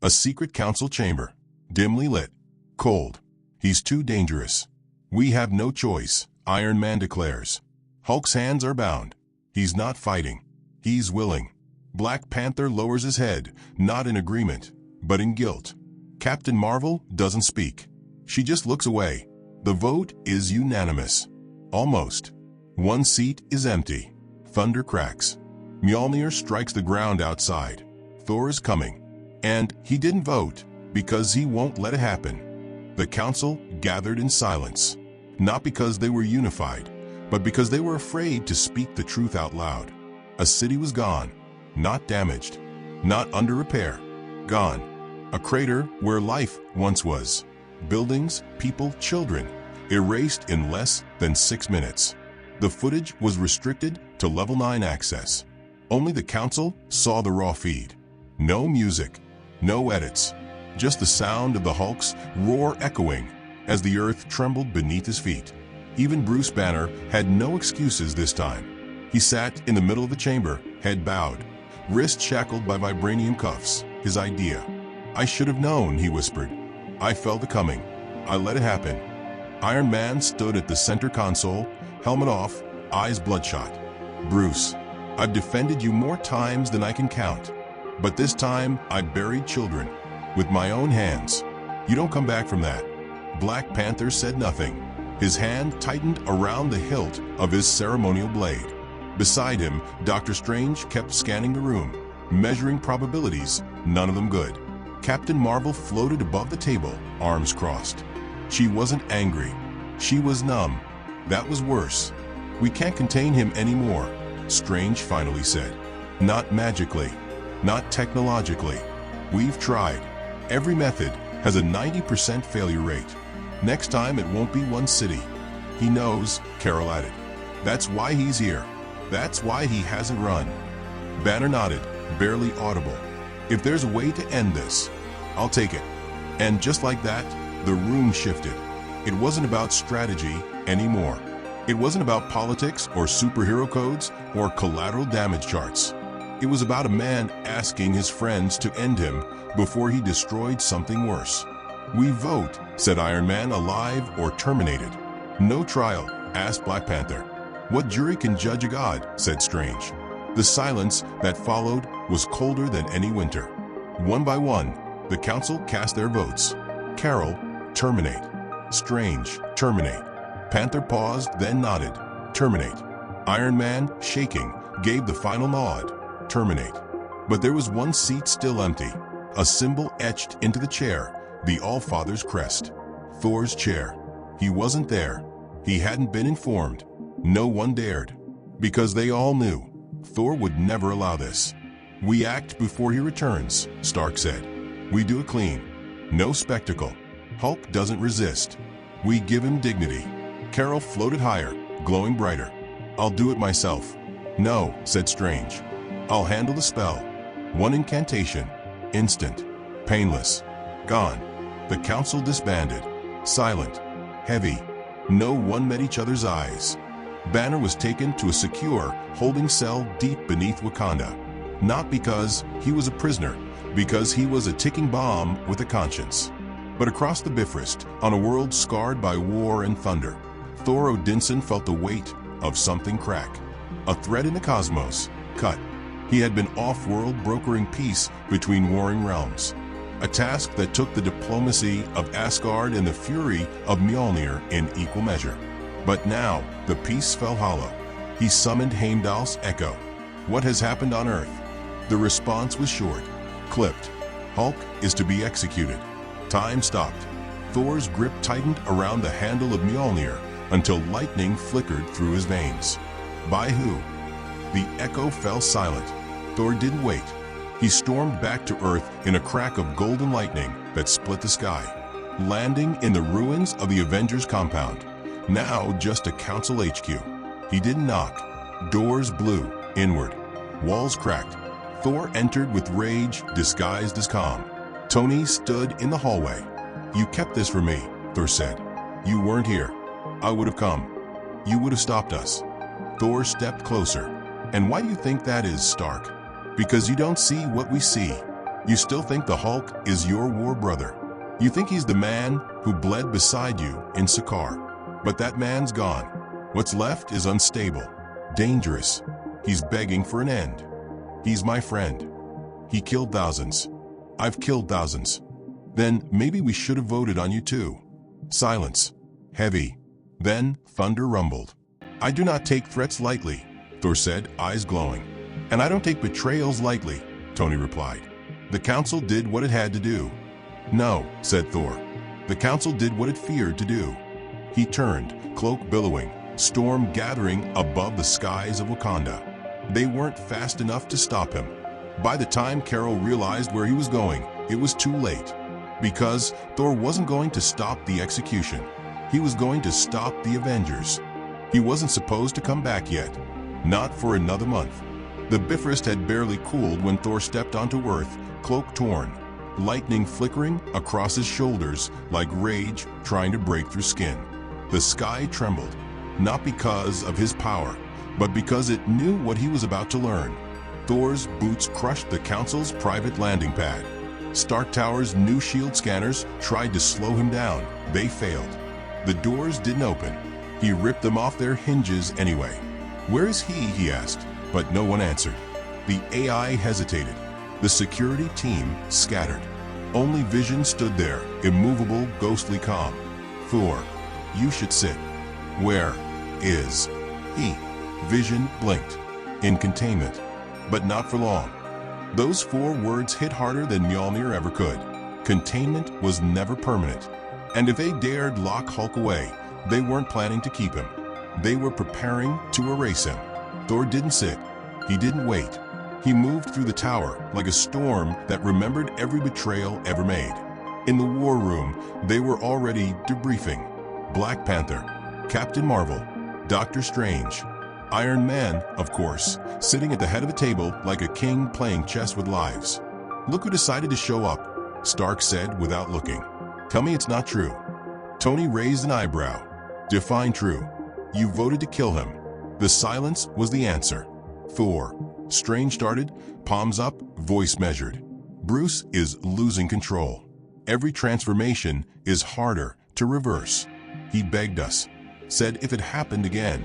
A secret council chamber, dimly lit, cold. He's too dangerous. We have no choice, Iron Man declares. Hulk's hands are bound. He's not fighting. He's willing. Black Panther lowers his head, not in agreement, but in guilt. Captain Marvel doesn't speak. She just looks away. The vote is unanimous. Almost. One seat is empty. Thunder cracks. Mjolnir strikes the ground outside. Thor is coming. And he didn't vote because he won't let it happen. The council gathered in silence, not because they were unified, but because they were afraid to speak the truth out loud. A city was gone, not damaged, not under repair. Gone. A crater where life once was. Buildings, people, children, erased in less than 6 minutes. The footage was restricted to level 9 access. Only the council saw the raw feed. No music, no edits, just the sound of the Hulk's roar echoing as the earth trembled beneath his feet. Even Bruce Banner had no excuses this time. He sat in the middle of the chamber, head bowed, wrist shackled by vibranium cuffs, his idea. "I should have known," he whispered. "I felt it coming. I let it happen." Iron Man stood at the center console, helmet off, eyes bloodshot. "Bruce, I've defended you more times than I can count. But this time, I buried children. With my own hands. You don't come back from that." Black Panther said nothing. His hand tightened around the hilt of his ceremonial blade. Beside him, Dr. Strange kept scanning the room, measuring probabilities, none of them good. Captain Marvel floated above the table, arms crossed. She wasn't angry. She was numb. That was worse. "We can't contain him anymore," Strange finally said. "Not magically. Not technologically. We've tried. Every method has a 90% failure rate. Next time it won't be one city." "He knows," Carol added. "That's why he's here. That's why he hasn't run." Banner nodded, barely audible. "If there's a way to end this, I'll take it." And just like that, the room shifted. It wasn't about strategy anymore. It wasn't about politics or superhero codes or collateral damage charts. It was about a man asking his friends to end him before he destroyed something worse. "We vote," said Iron Man, "alive or terminated." "No trial," asked Black Panther. "What jury can judge a god?" said Strange. The silence that followed was colder than any winter. One by one, the council cast their votes. Carol, terminate. Strange, terminate. Panther paused, then nodded. Terminate. Iron Man, shaking, gave the final nod. Terminate. But there was one seat still empty, a symbol etched into the chair, the All-Father's crest. Thor's chair. He wasn't there. He hadn't been informed. No one dared. Because they all knew. Thor would never allow this. "We act before he returns," Stark said. "We do it clean. No spectacle. Hulk doesn't resist. We give him dignity." Carol floated higher, glowing brighter. "I'll do it myself." "No," said Strange. "I'll handle the spell. One incantation. Instant. Painless. Gone." The council disbanded. Silent. Heavy. No one met each other's eyes. Banner was taken to a secure holding cell deep beneath Wakanda. Not because he was a prisoner, because he was a ticking bomb with a conscience. But across the Bifrost, on a world scarred by war and thunder, Thor Odinson felt the weight of something crack. A thread in the cosmos, cut. He had been off-world brokering peace between warring realms. A task that took the diplomacy of Asgard and the fury of Mjolnir in equal measure. But now, the peace fell hollow. He summoned Heimdall's echo. "What has happened on Earth?" The response was short, clipped. "Hulk is to be executed." Time stopped. Thor's grip tightened around the handle of Mjolnir until lightning flickered through his veins. By who? The echo fell silent. Thor didn't wait. He stormed back to Earth in a crack of golden lightning that split the sky, landing in the ruins of the Avengers compound, now just a council HQ. He didn't knock. Doors blew inward. Walls cracked. Thor entered with rage disguised as calm. Tony stood in the hallway. "You kept this from me," Thor said. "You weren't here. I would have come. You would have stopped us." Thor stepped closer. "And why do you think that is, Stark?" "Because you don't see what we see. You still think the Hulk is your war brother. You think he's the man who bled beside you in Sakaar. But that man's gone. What's left is unstable, dangerous. He's begging for an end. He's my friend. He killed thousands. I've killed thousands. Then maybe we should have voted on you too. Silence. Heavy. Then thunder rumbled. I do not take threats lightly, Thor said, eyes glowing. And I don't take betrayals lightly, Tony replied. The council did what it had to do. No, said Thor. The council did what it feared to do. He turned, cloak billowing, storm gathering above the skies of Wakanda. They weren't fast enough to stop him. By the time Carol realized where he was going, it was too late. Because Thor wasn't going to stop the execution. He was going to stop the Avengers. He wasn't supposed to come back yet. Not for another month. The Bifrost had barely cooled when Thor stepped onto Earth, cloak torn, lightning flickering across his shoulders like rage trying to break through skin. The sky trembled, not because of his power, but because it knew what he was about to learn. Thor's boots crushed the Council's private landing pad. Stark Tower's new shield scanners tried to slow him down. They failed. The doors didn't open. He ripped them off their hinges anyway. Where is he asked, but no one answered. The AI hesitated. The security team scattered. Only Vision stood there, immovable, ghostly calm. Thor, you should sit. Where is he? Vision blinked. In containment. But not for long. Those 4 words hit harder than Mjolnir ever could. Containment was never permanent. And if they dared lock Hulk away, they weren't planning to keep him. They were preparing to erase him. Thor didn't sit. He didn't wait. He moved through the tower like a storm that remembered every betrayal ever made. In the war room, they were already debriefing. Black Panther, Captain Marvel, Doctor Strange, Iron Man, of course, sitting at the head of the table like a king playing chess with lives. Look who decided to show up, Stark said without looking. Tell me it's not true. Tony raised an eyebrow. Define true. You voted to kill him. The silence was the answer. Thor. Strange started, palms up, voice measured. Bruce is losing control. Every transformation is harder to reverse. He begged us. Said if it happened again.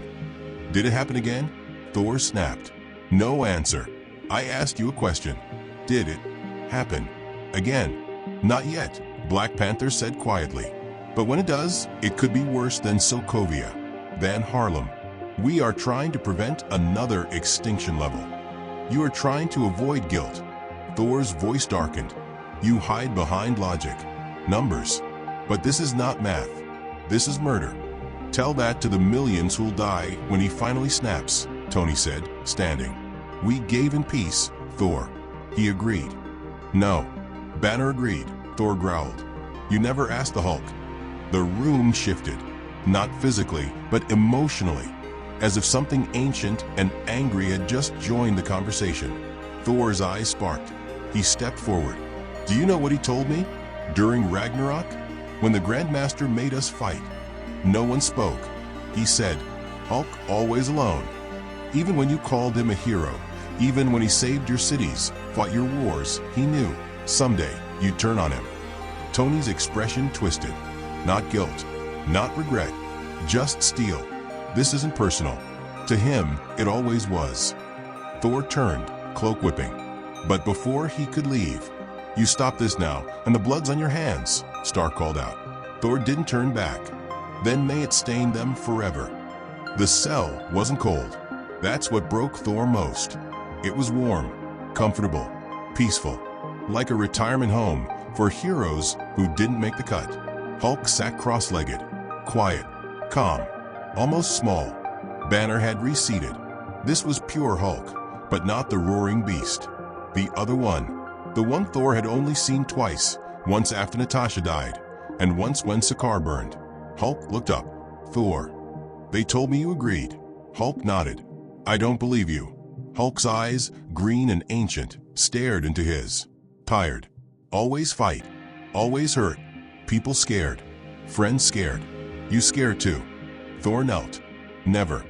Did it happen again? Thor snapped. No answer. I asked you a question. Did it happen again? Not yet, Black Panther said quietly. But when it does, it could be worse than Sokovia, than Harlem. We are trying to prevent another extinction level. You are trying to avoid guilt. Thor's voice darkened. You hide behind logic, numbers. But this is not math. This is murder. Tell that to the millions who'll die when he finally snaps, Tony said, standing. We gave in peace, Thor. He agreed. No. Banner agreed, Thor growled. You never asked the Hulk. The room shifted, not physically, but emotionally, as if something ancient and angry had just joined the conversation. Thor's eyes sparked. He stepped forward. Do you know what he told me? During Ragnarok? When the Grandmaster made us fight. No one spoke. He said, Hulk always alone. Even when you called him a hero, even when he saved your cities, fought your wars, he knew, someday, you'd turn on him. Tony's expression twisted. Not guilt, not regret, just steel. This isn't personal. To him, it always was. Thor turned, cloak whipping. But before he could leave, you stop this now, and the blood's on your hands, Stark called out. Thor didn't turn back. Then may it stain them forever. The cell wasn't cold. That's what broke Thor most. It was warm, comfortable, peaceful, like a retirement home for heroes who didn't make the cut. Hulk sat cross-legged, quiet, calm, almost small. Banner had receded. This was pure Hulk, but not the roaring beast. The other one. The one Thor had only seen twice, once after Natasha died, and once when Sakaar burned. Hulk looked up. Thor. They told me you agreed. Hulk nodded. I don't believe you. Hulk's eyes, green and ancient, stared into his. Tired. Always fight. Always hurt. People scared. Friends scared. You scared too. Thor knelt. Never.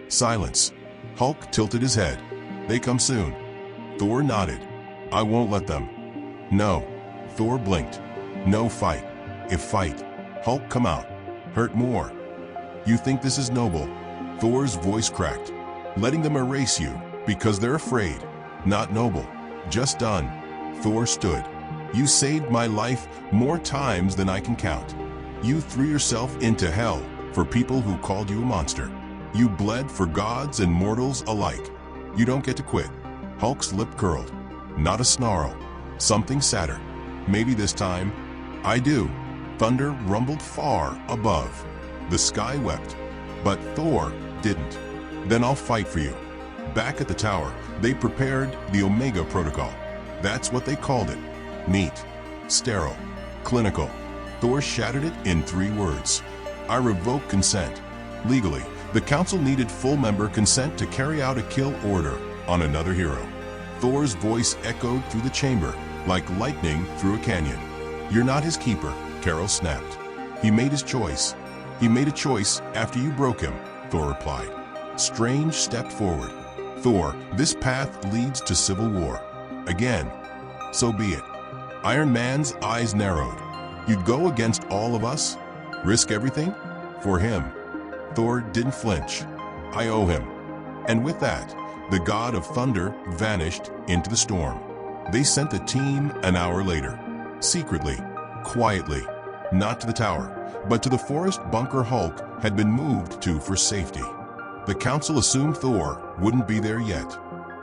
Silence. Hulk tilted his head. They come soon. Thor nodded. I won't let them. No. Thor blinked. No fight. If fight, Hulk come out. Hurt more. You think this is noble? Thor's voice cracked. Letting them erase you because they're afraid. Not noble. Just done. Thor stood. You saved my life more times than I can count. You threw yourself into hell for people who called you a monster. You bled for gods and mortals alike. You don't get to quit. Hulk's lip curled. Not a snarl. Something sadder. Maybe this time, I do. Thunder rumbled far above. The sky wept. But Thor didn't. Then I'll fight for you. Back at the tower, they prepared the Omega Protocol. That's what they called it. Neat, sterile, clinical. Thor shattered it in 3 words. I revoke consent. Legally, the council needed full member consent to carry out a kill order on another hero. Thor's voice echoed through the chamber like lightning through a canyon. You're not his keeper, Carol snapped. He made his choice. He made a choice after you broke him, Thor replied. Strange stepped forward. Thor, this path leads to civil war. Again. So be it. Iron Man's eyes narrowed. You'd go against all of us? Risk everything? For him. Thor didn't flinch. I owe him. And with that, the god of thunder vanished into the storm. They sent the team an hour later. Secretly, quietly, not to the tower, but to the forest bunker Hulk had been moved to for safety. The council assumed Thor wouldn't be there yet.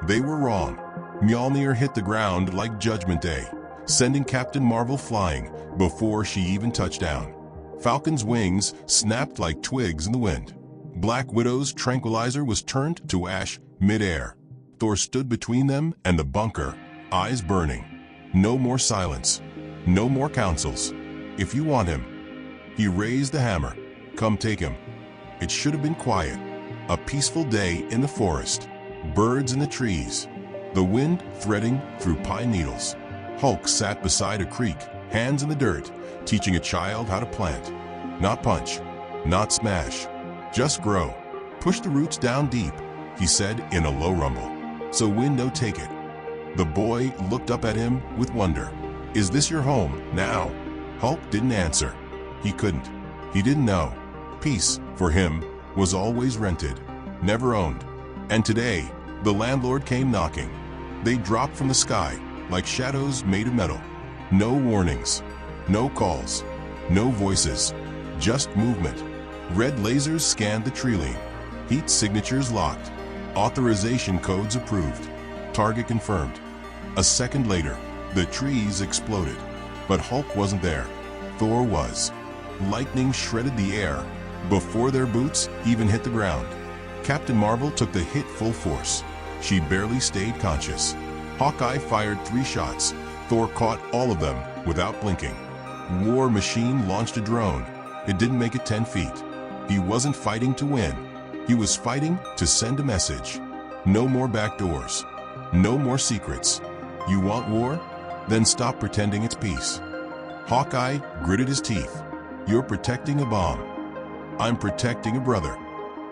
They were wrong. Mjolnir hit the ground like Judgment Day, sending Captain Marvel flying before she even touched down. Falcon's wings snapped like twigs in the wind. Black Widow's tranquilizer was turned to ash mid-air. Thor stood between them and the bunker, eyes burning. No more silence. No more councils. If you want him. He raised the hammer. Come take him. It should have been quiet. A peaceful day in the forest. Birds in the trees. The wind threading through pine needles. Hulk sat beside a creek, hands in the dirt, teaching a child how to plant. Not punch. Not smash. Just grow. Push the roots down deep, he said in a low rumble. So wind no take it. The boy looked up at him with wonder. Is this your home now? Hulk didn't answer. He couldn't. He didn't know. Peace, for him, was always rented, never owned. And today, the landlord came knocking. They dropped from the sky like shadows made of metal. No warnings. No calls. No voices. Just movement. Red lasers scanned the tree line. Heat signatures locked. Authorization codes approved. Target confirmed. A second later, the trees exploded. But Hulk wasn't there. Thor was. Lightning shredded the air before their boots even hit the ground. Captain Marvel took the hit full force. She barely stayed conscious. Hawkeye fired 3 shots. Thor caught all of them without blinking. War Machine launched a drone. It didn't make it 10 feet. He wasn't fighting to win. He was fighting to send a message. No more back doors. No more secrets. You want war? Then stop pretending it's peace. Hawkeye gritted his teeth. You're protecting a bomb. I'm protecting a brother.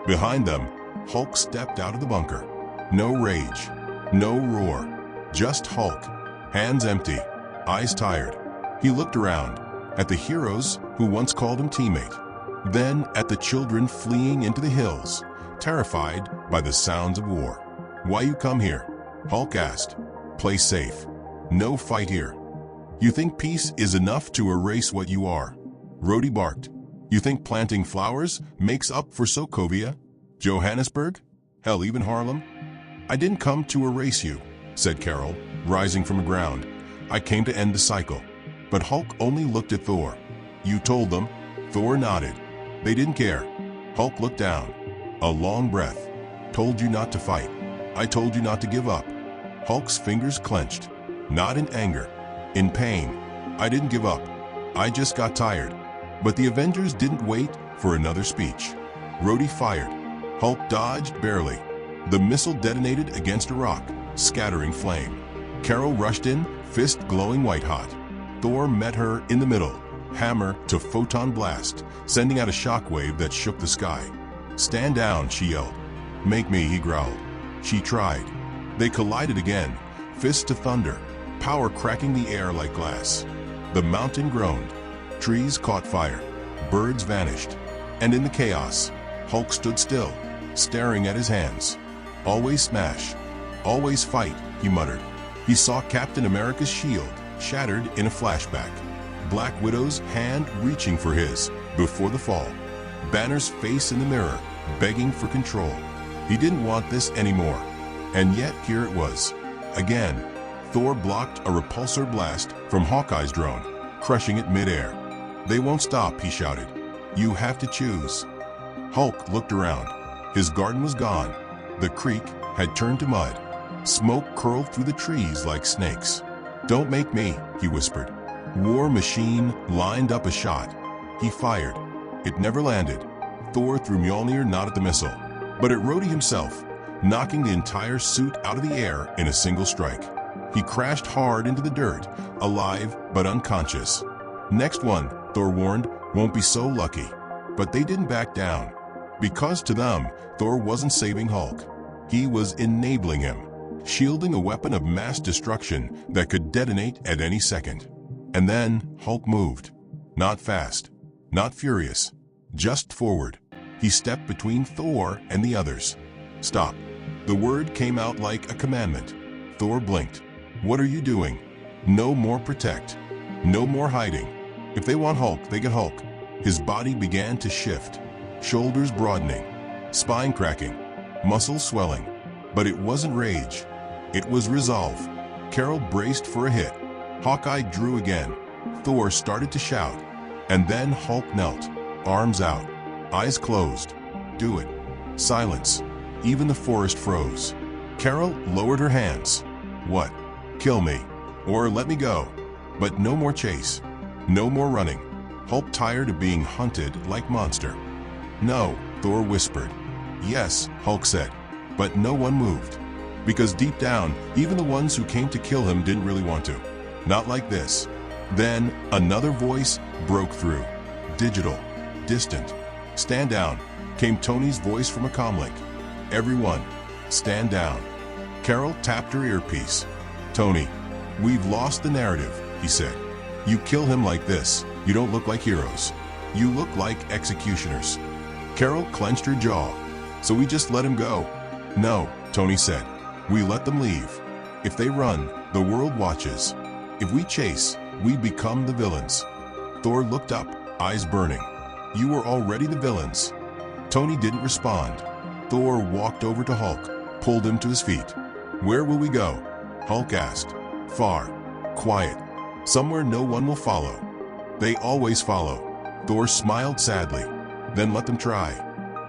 Behind them, Hulk stepped out of the bunker. No rage. No roar. Just Hulk. Hands empty. Eyes tired. He looked around. At the heroes who once called him teammate. Then at the children fleeing into the hills, terrified by the sounds of war. Why you come here? Hulk asked. Play safe. No fight here. You think peace is enough to erase what you are? Rhodey barked. You think planting flowers makes up for Sokovia? Johannesburg? Hell, even Harlem? I didn't come to erase you, said Carol, rising from the ground. I came to end the cycle. But Hulk only looked at Thor. You told them. Thor nodded. They didn't care. Hulk looked down. A long breath. Told you not to fight. I told you not to give up. Hulk's fingers clenched. Not in anger. In pain. I didn't give up. I just got tired. But the Avengers didn't wait for another speech. Rhodey fired. Hulk dodged barely. The missile detonated against a rock, scattering flame. Carol rushed in, fist glowing white-hot. Thor met her in the middle, hammer to photon blast, sending out a shockwave that shook the sky. Stand down, she yelled. Make me, he growled. She tried. They collided again, fist to thunder. power cracking the air like glass. The mountain groaned. Trees caught fire. Birds vanished. And in the chaos, Hulk stood still, staring at his hands. "Always smash. Always fight," he muttered. He saw Captain America's shield shattered in a flashback. Black Widow's hand reaching for his before the fall. Banner's face in the mirror, begging for control. He didn't want this anymore. And yet here it was. Again, Thor blocked a repulsor blast from Hawkeye's drone, crushing it midair. "They won't stop," he shouted. "You have to choose." Hulk looked around. His garden was gone. The creek had turned to mud. Smoke curled through the trees like snakes. "Don't make me," he whispered. War Machine lined up a shot. He fired. It never landed. Thor threw Mjolnir not at the missile, but at Rhodey himself, knocking the entire suit out of the air in a single strike. He crashed hard into the dirt, alive but unconscious. "Next one," Thor warned, "won't be so lucky." But they didn't back down. Because to them, Thor wasn't saving Hulk. He was enabling him, shielding a weapon of mass destruction that could detonate at any second. And then Hulk moved. Not fast, not furious, just forward. He stepped between Thor and the others. "Stop." The word came out like a commandment. Thor blinked. "What are you doing?" "No more protect. No more hiding. If they want Hulk, they get Hulk." His body began to shift, shoulders broadening, spine cracking, muscles swelling. But it wasn't rage. It was resolve. Carol braced for a hit. Hawkeye drew again. Thor started to shout. And then Hulk knelt, arms out, eyes closed. "Do it." Silence. Even the forest froze. Carol lowered her hands. "What? Kill me. Or let me go." But no more chase. No more running. Hulk tired of being hunted like monster. "No," Thor whispered. "Yes," Hulk said. But no one moved. Because deep down, even the ones who came to kill him didn't really want to. Not like this. Then another voice broke through. Digital. Distant. "Stand down," came Tony's voice from a comlink. "Everyone, stand down." Carol tapped her earpiece. "Tony, we've lost the narrative," he said. "You kill him like this, you don't look like heroes. You look like executioners." Carol clenched her jaw. "So we just let him go?" "No," Tony said. "We let them leave. If they run, the world watches. If we chase, we become the villains." Thor looked up, eyes burning. "You were already the villains." Tony didn't respond. Thor walked over to Hulk, pulled him to his feet. "Where will we go?" Hulk asked. "Far. Quiet. Somewhere no one will follow." "They always follow." Thor smiled sadly. "Then let them try."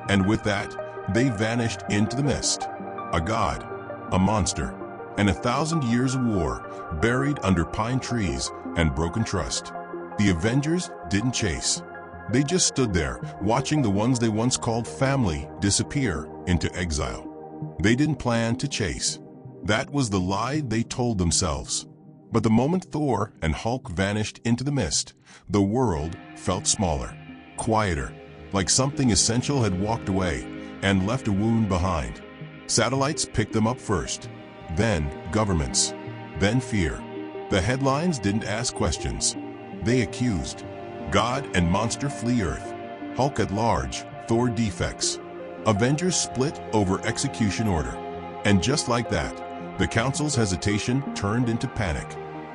And with that, they vanished into the mist. A god, a monster, and 1,000 years of war buried under pine trees and broken trust. The Avengers didn't chase. They just stood there, watching the ones they once called family disappear into exile. They didn't plan to chase. That was the lie they told themselves. But the moment Thor and Hulk vanished into the mist, the world felt smaller, quieter, like something essential had walked away and left a wound behind. Satellites picked them up first, then governments, then fear. The headlines didn't ask questions. They accused. God and monster flee Earth. Hulk at large, Thor defects. Avengers split over execution order. And just like that, the Council's hesitation turned into panic.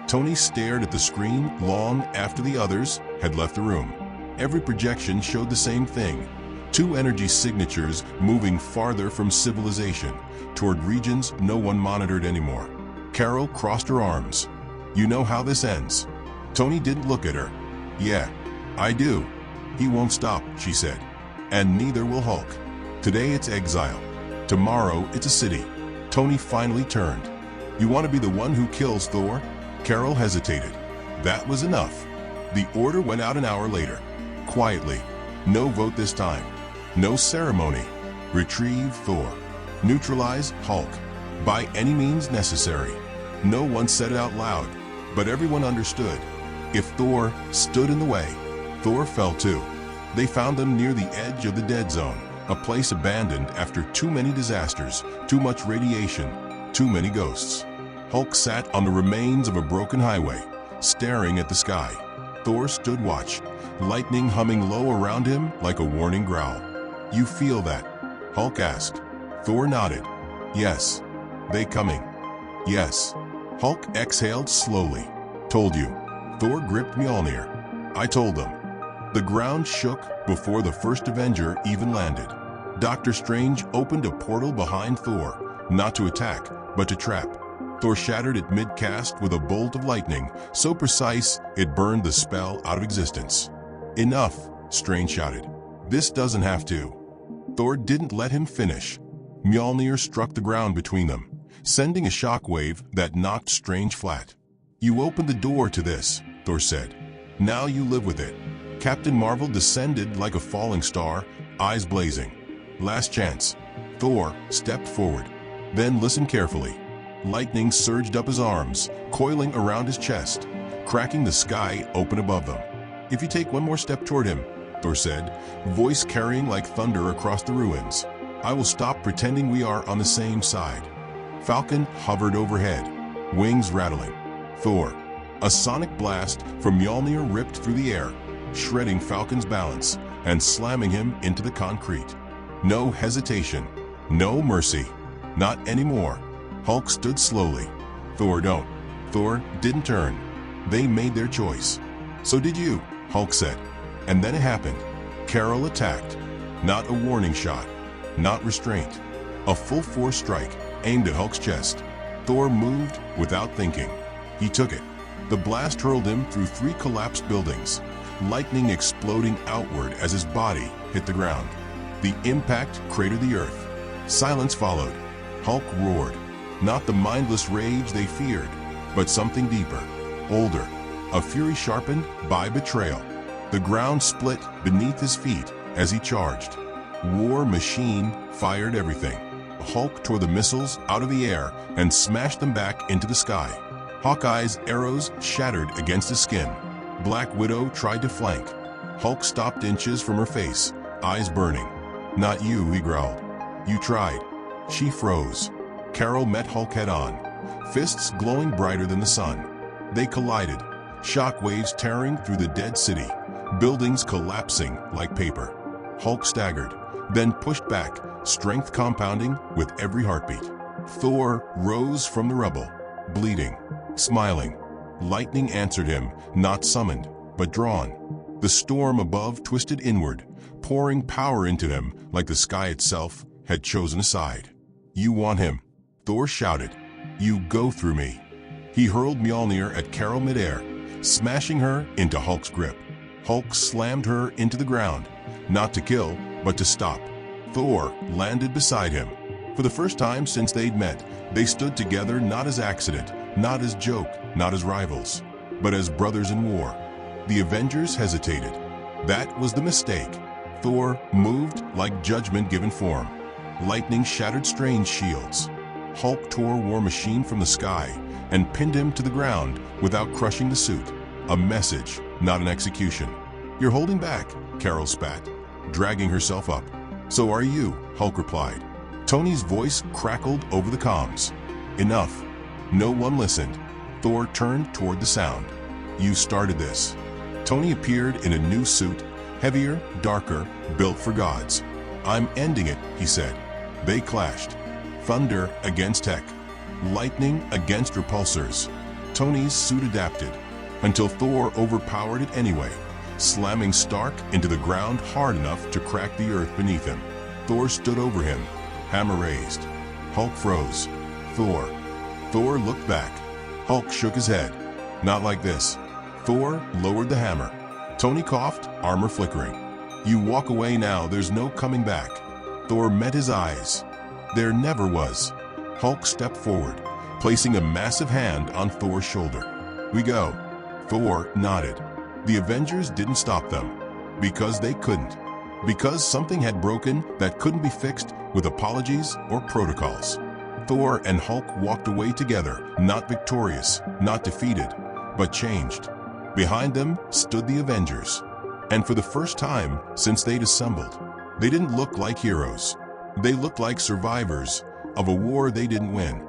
Tony stared at the screen long after the others had left the room. Every projection showed the same thing. 2 energy signatures moving farther from civilization, toward regions no one monitored anymore. Carol crossed her arms. "You know how this ends." Tony didn't look at her. "Yeah, I do." "He won't stop," she said. "And neither will Hulk. Today it's exile. Tomorrow it's a city." Tony finally turned. "You want to be the one who kills Thor?" Carol hesitated. That was enough. The order went out an hour later. Quietly. No vote this time. No ceremony. Retrieve Thor. Neutralize Hulk. By any means necessary. No one said it out loud, but everyone understood. If Thor stood in the way, Thor fell too. They found them near the edge of the dead zone, a place abandoned after too many disasters, too much radiation, too many ghosts. Hulk sat on the remains of a broken highway, staring at the sky. Thor stood watch, lightning humming low around him like a warning growl. "You feel that?" Hulk asked. Thor nodded. "Yes." "They coming?" "Yes." Hulk exhaled slowly. "Told you." Thor gripped Mjolnir. "I told them." The ground shook before the first Avenger even landed. Doctor Strange opened a portal behind Thor, not to attack, but to trap. Thor shattered it mid-cast with a bolt of lightning, so precise it burned the spell out of existence. "Enough," Strange shouted. "This doesn't have to." Thor didn't let him finish. Mjolnir struck the ground between them, sending a shockwave that knocked Strange flat. "You opened the door to this," Thor said. "Now you live with it." Captain Marvel descended like a falling star, eyes blazing. "Last chance." Thor stepped forward. "Then listen carefully." Lightning surged up his arms, coiling around his chest, cracking the sky open above them. "If you take one more step toward him," Thor said, voice carrying like thunder across the ruins, "I will stop pretending we are on the same side." Falcon hovered overhead, wings rattling. Thor. A sonic blast from Mjolnir ripped through the air, shredding Falcon's balance and slamming him into the concrete. No hesitation, no mercy. Not anymore. Hulk stood slowly. "Thor, don't." Thor didn't turn. They made their choice. "So did you," Hulk said. And then it happened. Carol attacked. Not a warning shot. Not restraint. A full-force strike aimed at Hulk's chest. Thor moved without thinking. He took it. The blast hurled him through 3 collapsed buildings, lightning exploding outward as his body hit the ground. The impact cratered the earth. Silence followed. Hulk roared. Not the mindless rage they feared, but something deeper, older, a fury sharpened by betrayal. The ground split beneath his feet as he charged. War Machine fired everything. Hulk tore the missiles out of the air and smashed them back into the sky. Hawkeye's arrows shattered against his skin. Black Widow tried to flank. Hulk stopped inches from her face, eyes burning. "Not you," he growled. "You tried." She froze. Carol met Hulk head-on, fists glowing brighter than the sun. They collided, shockwaves tearing through the dead city, buildings collapsing like paper. Hulk staggered, then pushed back, strength compounding with every heartbeat. Thor rose from the rubble, bleeding, smiling. Lightning answered him, not summoned, but drawn. The storm above twisted inward, pouring power into him like the sky itself had chosen a side. "You want him," Thor shouted. "You go through me." He hurled Mjolnir at Carol midair, smashing her into Hulk's grip. Hulk slammed her into the ground, not to kill, but to stop. Thor landed beside him. For the first time since they'd met, they stood together not as accident, not as joke, not as rivals, but as brothers in war. The Avengers hesitated. That was the mistake. Thor moved like judgment given form. Lightning shattered Strange's shields. Hulk tore War Machine from the sky and pinned him to the ground without crushing the suit. A message, not an execution. "You're holding back," Carol spat, dragging herself up. "So are you," Hulk replied. Tony's voice crackled over the comms. "Enough." No one listened. Thor turned toward the sound. "You started this." Tony appeared in a new suit, heavier, darker, built for gods. "I'm ending it," he said. They clashed. Thunder against tech. Lightning against repulsors. Tony's suit adapted, until Thor overpowered it anyway, slamming Stark into the ground hard enough to crack the earth beneath him. Thor stood over him, hammer raised. Hulk froze. "Thor." Thor looked back. Hulk shook his head. "Not like this." Thor lowered the hammer. Tony coughed, armor flickering. "You walk away now, there's no coming back." Thor met his eyes. There never was. Hulk stepped forward, placing a massive hand on Thor's shoulder. "We go." Thor nodded. The Avengers didn't stop them. Because they couldn't. Because something had broken that couldn't be fixed with apologies or protocols. Thor and Hulk walked away together, not victorious, not defeated, but changed. Behind them stood the Avengers. And for the first time since they'd assembled, they didn't look like heroes. They looked like survivors of a war they didn't win.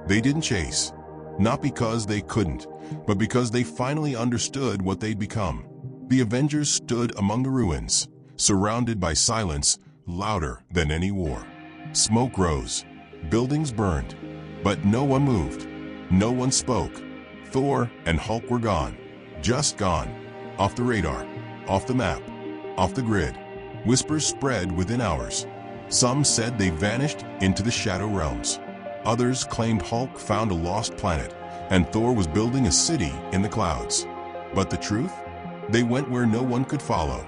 They didn't chase. Not because they couldn't, but because they finally understood what they'd become. The Avengers stood among the ruins, surrounded by silence louder than any war. Smoke rose, buildings burned, but no one moved. No one spoke. Thor and Hulk were gone. Just gone. Off the radar, off the map, off the grid. Whispers spread within hours. Some said they vanished into the shadow realms. Others claimed Hulk found a lost planet, and Thor was building a city in the clouds. But the truth? They went where no one could follow,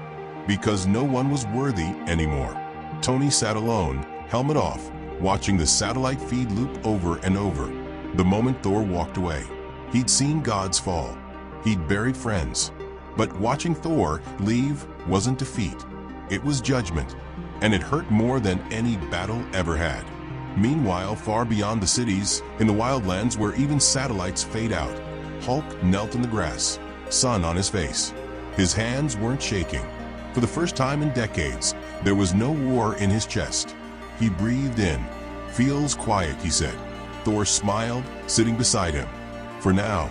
because no one was worthy anymore. Tony sat alone, helmet off, watching the satellite feed loop over and over. The moment Thor walked away, he'd seen gods fall. He'd buried friends. But watching Thor leave wasn't defeat. It was judgment, and it hurt more than any battle ever had. Meanwhile, far beyond the cities, in the wildlands where even satellites fade out, Hulk knelt in the grass, sun on his face. His hands weren't shaking. For the first time in decades, there was no war in his chest. He breathed in. "Feels quiet," he said. Thor smiled, sitting beside him. "For now.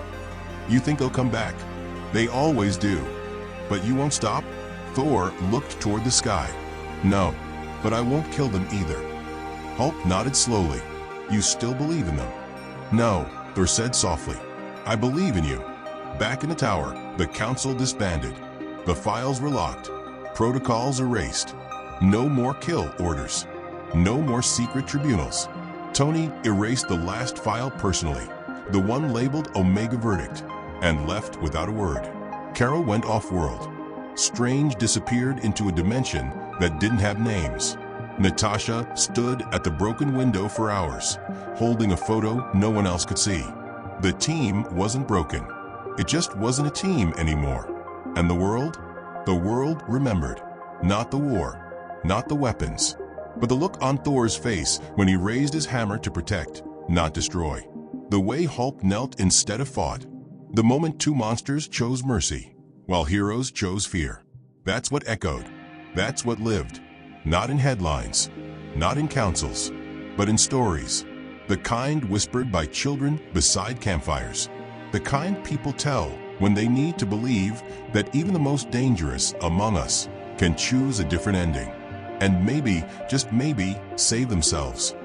You think they'll come back? They always do. But you won't stop?" Thor looked toward the sky. "No, but I won't kill them either." Hulk nodded slowly. "You still believe in them?" "No," Thor said softly. "I believe in you." Back in the tower, the council disbanded. The files were locked. Protocols erased. No more kill orders. No more secret tribunals. Tony erased the last file personally, the one labeled Omega Verdict, and left without a word. Carol went off-world. Strange disappeared into a dimension that didn't have names. Natasha stood at the broken window for hours, holding a photo no one else could see. The team wasn't broken. It just wasn't a team anymore. And the world? The world remembered. Not the war, not the weapons, but the look on Thor's face when he raised his hammer to protect, not destroy. The way Hulk knelt instead of fought. The moment two monsters chose mercy, while heroes chose fear. That's what echoed. That's what lived. Not in headlines, not in councils, but in stories. The kind whispered by children beside campfires. The kind people tell when they need to believe that even the most dangerous among us can choose a different ending. And maybe, just maybe, save themselves.